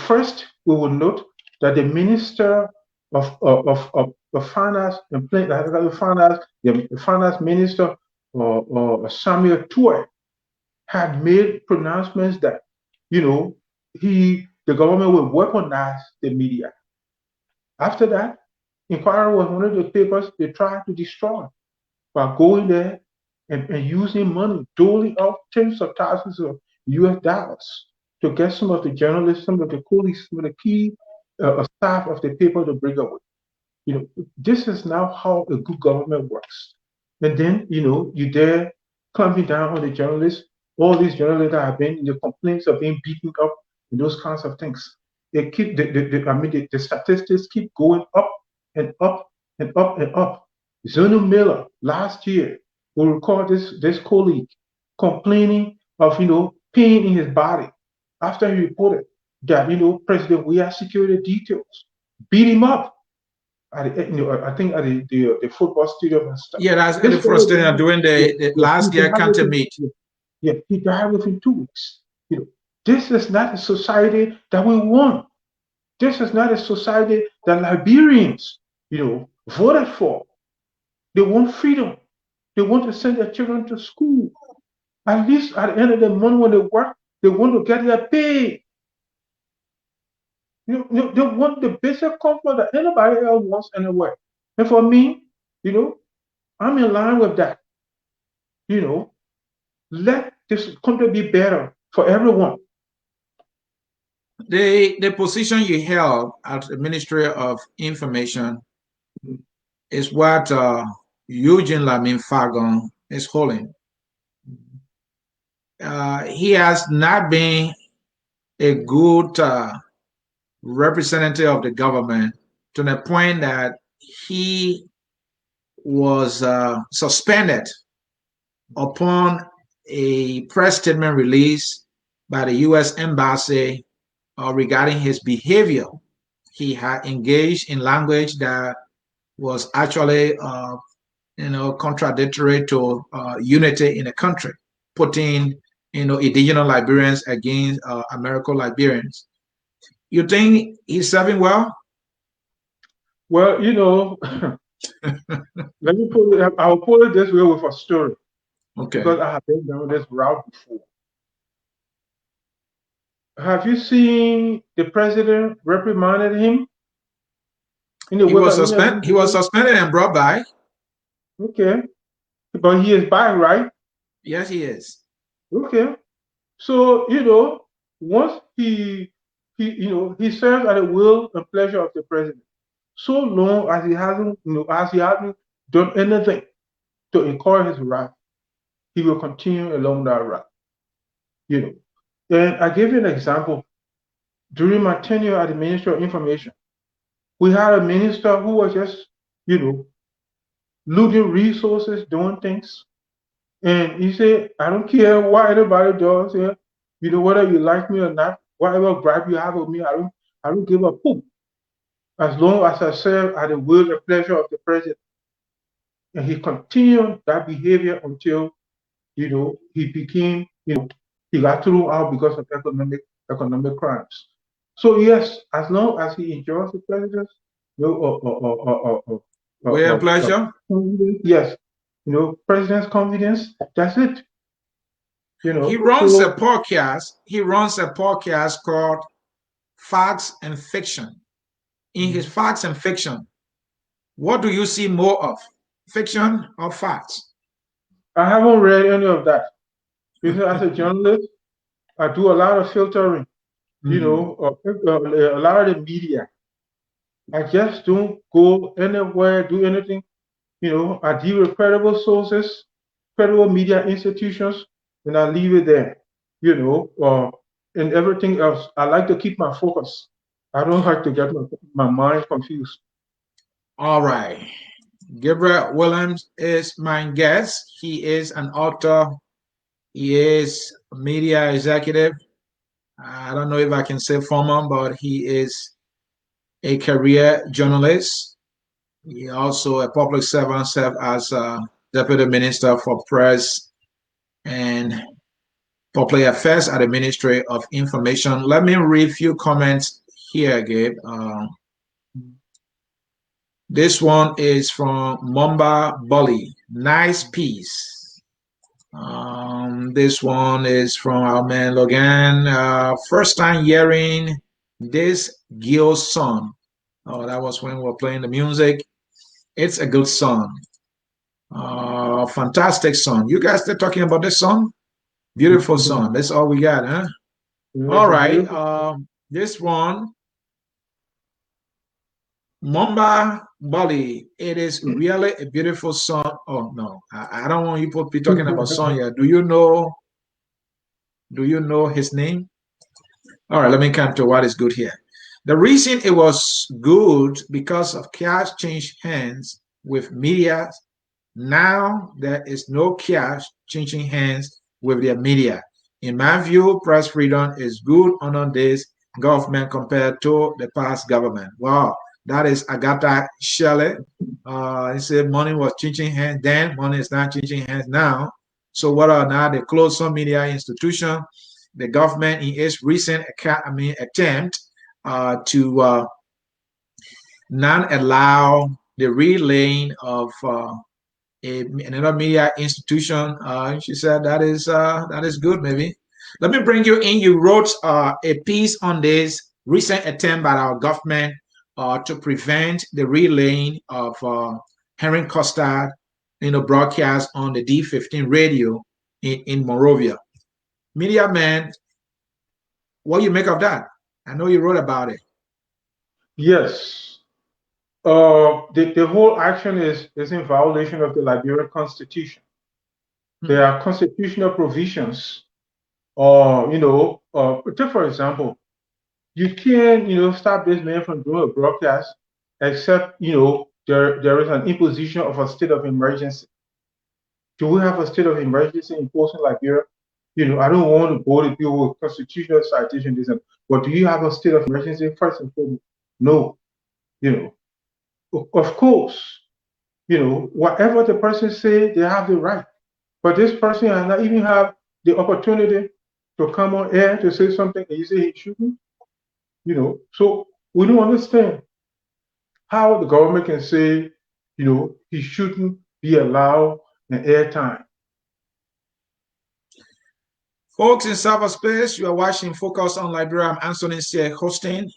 First, we will note that the Minister of Finance and the Finance Minister, Samuel Toy, had made pronouncements that you know the government will weaponize the media. After that, Inquirer was one of the papers they tried to destroy by going there and using money, doling out tens of thousands of US dollars to get some of the journalists, some of the coolies, some of the key staff of the paper to bring away. This is now how a good government works. And then, you dare clamping down on the journalists, all these journalists that have been, the complaints of being beaten up, and those kinds of things. They keep, I mean, the statistics keep going up and up and up and up. Zonu Miller last year, we recall this colleague complaining of, pain in his body after he reported that, President Weah security details beat him up I think at the football stadium and stuff. Yeah, that's This the guy, first thing I'm doing the he last year died counter within, meet. he died within 2 weeks. This is not a society that we want. This is not a society that Liberians, voted for. They want freedom. They want to send their children to school. At least at the end of the month when they work, they want to get their pay. They want the basic comfort that anybody else wants anywhere. And for me, I'm in line with that. You know, let this country be better for everyone. The position you held at the Ministry of Information is what Eugene Lamin Fagon is holding. He has not been a good representative of the government to the point that he was suspended upon a press statement released by the U.S. Embassy regarding his behavior. He had engaged in language that was actually, contradictory to unity in the country, putting, indigenous Liberians against American Liberians. You think he's serving well? Well, let me put it. I will put it this way with a story Okay. because I have been down this route before. Have you seen the president reprimanded him? in the wake of any He was suspended and brought back. okay, but he is back, right? Yes, he is. Okay. So, once he serves at the will and pleasure of the president. So long as he hasn't done anything to incur his wrath, he will continue along that route. You know. And I give you an example. During my tenure at the Ministry of Information, we had a minister who was just, looting resources, doing things. And he said, I don't care what anybody does here, whether you like me or not, whatever bribe you have with me, I don't give a poop. As long as I serve at the will and pleasure of the president. And he continued that behavior until, he became, he got thrown out because of economic crimes. So yes, as long as he enjoys the president's, you know, Will and pleasure. yes, president's confidence. That's it. He runs a So podcast. He runs a podcast called Facts and Fiction. In his Facts and Fiction, what do you see more of? Fiction or facts? I haven't read any of that because as a journalist, I do a lot of filtering. A lot of the media. I just don't go anywhere, do anything. I deal with credible sources, credible media institutions, and I leave it there. And everything else. I like to keep my focus. I don't like to get my mind confused. All right. Gabriel Williams is my guest. He is an author. He is a media executive. I don't know if I can say former, but he is a career journalist. He also a public servant, served as a deputy minister for press and public affairs at the Ministry of Information. Let me read a few comments here, Gabe. This one is from Mumba Bully. Nice piece. This one is from our man Logan. First time hearing this Gil's song. Oh, that was when we were playing the music. It's a good song. Fantastic song. You guys still talking about this song? Beautiful song. That's all we got, huh? All right. This one, Mumba Bali. It is really a beautiful song. Oh no, I don't want you to be talking about song yet. Do you know? Do you know his name? All right, let me come to what is good here. The reason it was good because of cash changed hands with media. Now there is no cash changing hands with the media. In my view, press freedom is good under this government compared to the past government. Wow, that is Agatha Shelley. He said money was changing hands then, money is not changing hands now. So what are now the closed some media institution? The government in its recent attempt to not allow the relaying of another media institution. She said that is good. Maybe let me bring you in. You wrote a piece on this recent attempt by our government to prevent the relaying of Henry Costa, broadcast on the D15 radio in Monrovia. Media man, what do you make of that? I know you wrote about it. Yes. The whole action is in violation of the Liberian Constitution. There are constitutional provisions, take for example, you can't, stop this man from doing a broadcast except, there is an imposition of a state of emergency. Do we have a state of emergency imposed in Liberia? I don't want to bore the people with constitutional citation, but do you have a state of emergency first and foremost? No. Of course, whatever the person say, they have the right. But this person has not even have the opportunity to come on air to say something and you say he shouldn't. So we don't understand how the government can say, he shouldn't be allowed an airtime. Folks in cyberspace, you are watching Focus on Liberia. I'm Anthony C. hosting.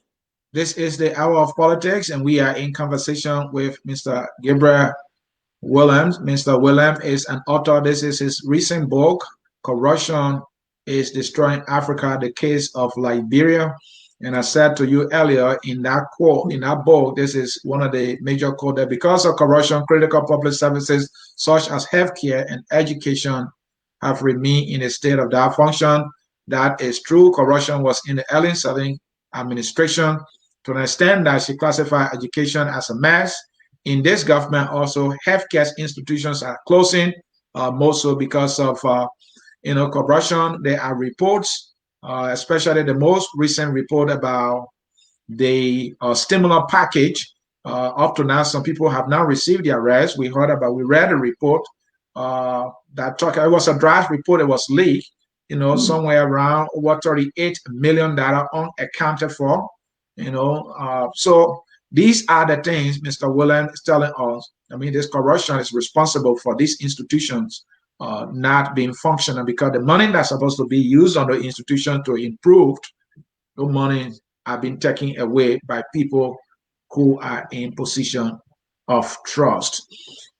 This is the hour of politics, and we are in conversation with Mr. Gabriel Williams. Mr. Williams is an author. This is his recent book, Corruption is Destroying Africa, the Case of Liberia. And I said to you earlier in that quote, in that book, this is one of the major quotes that because of corruption, critical public services such as healthcare and education have remained in a state of dysfunction. That is true. Corruption was in the Ellen Southern administration to an extent that she classified education as a mess. In this government, also, healthcare institutions are closing, more so because of corruption. There are reports, especially the most recent report about the stimulus package. Up to now, some people have now received their rest. We read a report that talked. It was a draft report. It was leaked. Somewhere around over $38 million unaccounted for. So these are the things Mr. Williams is telling us. I mean, this corruption is responsible for these institutions not being functional because the money that's supposed to be used on the institution to improve, the money have been taken away by people who are in position of trust.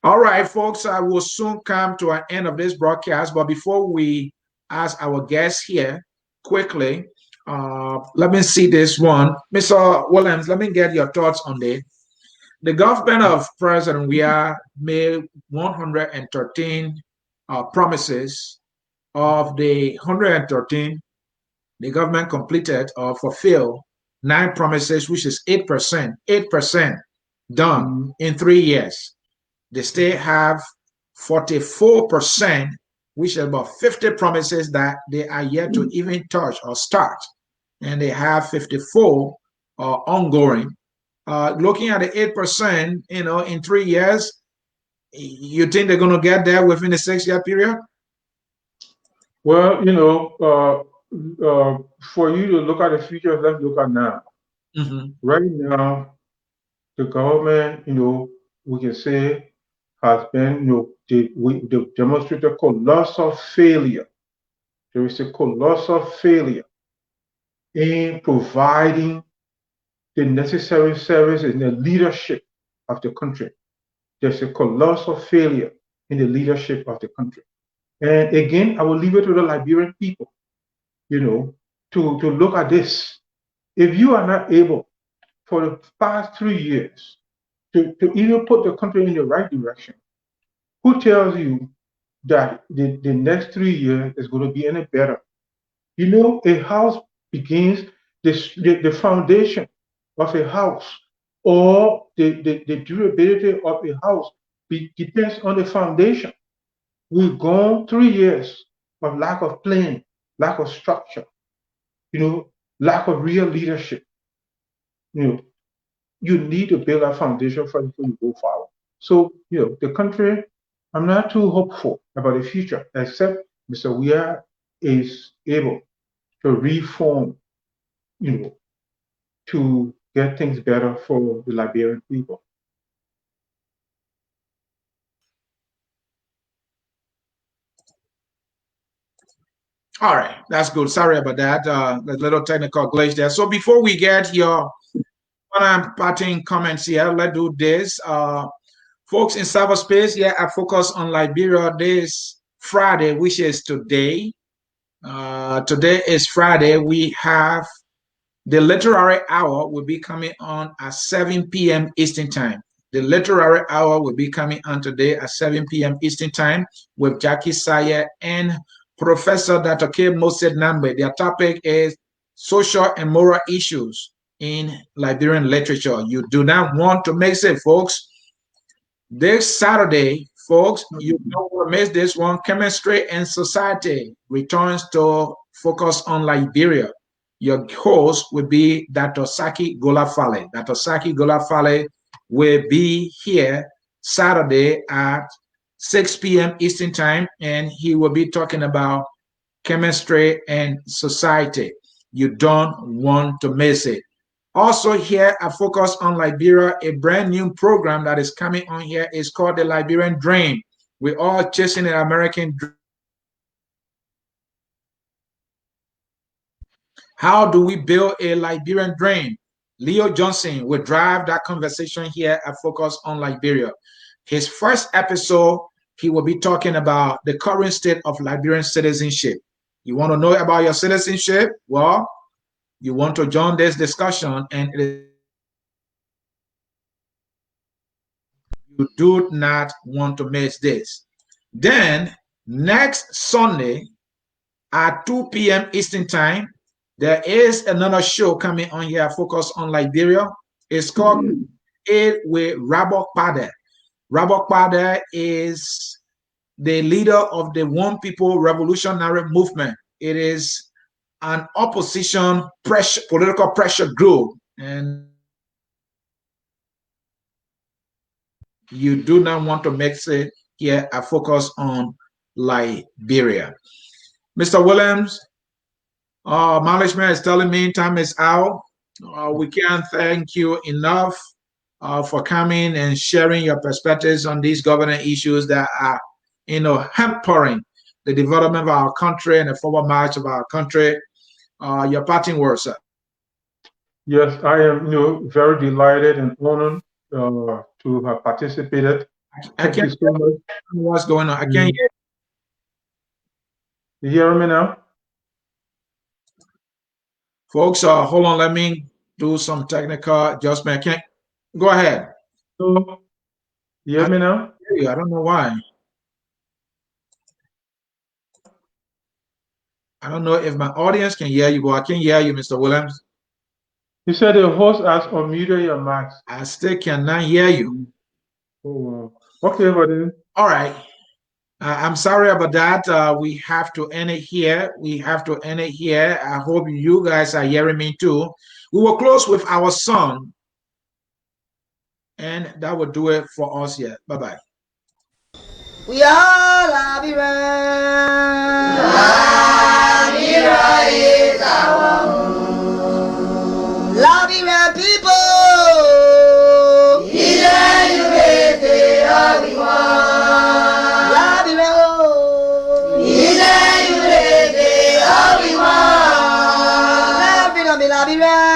All right, folks, I will soon come to an end of this broadcast, but before we ask our guests here quickly, let me see this one. Mr. Williams, let me get your thoughts on this. The government of President Weah made 113 promises. Of the 113, the government completed or fulfilled 9 promises, which is 8%. 8% done in 3 years. The state have 44%, which is about 50 promises that they are yet to even touch or start. And they have 54 ongoing. Looking at the 8%, in 3 years, you think they're going to get there within a 6-year period? Well, for you to look at the future, let's look at now. Right now, the government, we can say, has been, they demonstrated colossal failure. There is a colossal failure in providing the necessary services in the leadership of the country. There's a colossal failure in the leadership of the country. And again, I will leave it to the Liberian people, to look at this. If you are not able for the past 3 years to even put the country in the right direction, who tells you that the next 3 years is going to be any better? A house begins, the foundation of a house or the durability of a house depends on the foundation. We've gone 3 years of lack of planning, lack of structure, lack of real leadership. You need to build a foundation before you go forward. So, the country, I'm not too hopeful about the future, except Mr. Weah is able to reform, to get things better for the Liberian people. All right, that's good. Sorry about that. The little technical glitch there. So before we get your parting comments here, let's do this. Folks in cyberspace, I focus on Liberia this Friday, which is today. Today is Friday. We have the literary hour will be coming on at 7 p.m. Eastern Time. The literary hour will be coming on today at 7 p.m. Eastern Time with Jackie Sayer and Professor Dr. K. Moset Nambe. Their topic is social and moral issues in Liberian literature. You do not want to miss it, folks. This Saturday, folks, you don't want to miss this one. Chemistry and Society returns to focus on Liberia. Your host will be Dr. Saki Golafale. Dr. Saki Golafale will be here Saturday at 6 p.m. Eastern Time, and he will be talking about chemistry and society. You don't want to miss it. Also here, I focus on Liberia. A brand new program that is coming on here is called the Liberian Dream. We're all chasing an American dream. How do we build a Liberian dream? Leo Johnson will drive that conversation here at Focus on Liberia. His first episode, he will be talking about the current state of Liberian citizenship. You want to know about your citizenship? Well, you want to join this discussion, and you do not want to miss this. Then, next Sunday at 2 p.m. Eastern Time, there is another show coming on here, Focus on Liberia. It's called Aid with Rabok Pade. Rabok Pade is the leader of the One People Revolutionary Movement. It is an opposition political pressure group, and you do not want to mix it here. I focus on Liberia. Mr. Williams, management is telling me time is out. We can't thank you enough for coming and sharing your perspectives on these governance issues that are, hampering the development of our country and the forward march of our country. Your parting words, sir. Yes, I am, very delighted and honored to have participated. I can't so much. What's going on? I can't hear. You hear me now? Folks, hold on. Let me do some technical adjustment. Go ahead. So, you hear me now? I don't know why. I don't know if my audience can hear you, but I can hear you, Mr. Williams. You said the host has unmuted your mic. I still cannot hear you. Oh, wow. Okay, buddy. All right. I'm sorry about that. We have to end it here. I hope you guys are hearing me too. We will close with our song, and that will do it for us here. Bye-bye. We are Liberia. Liberia is our home. Liberia people. Liberia.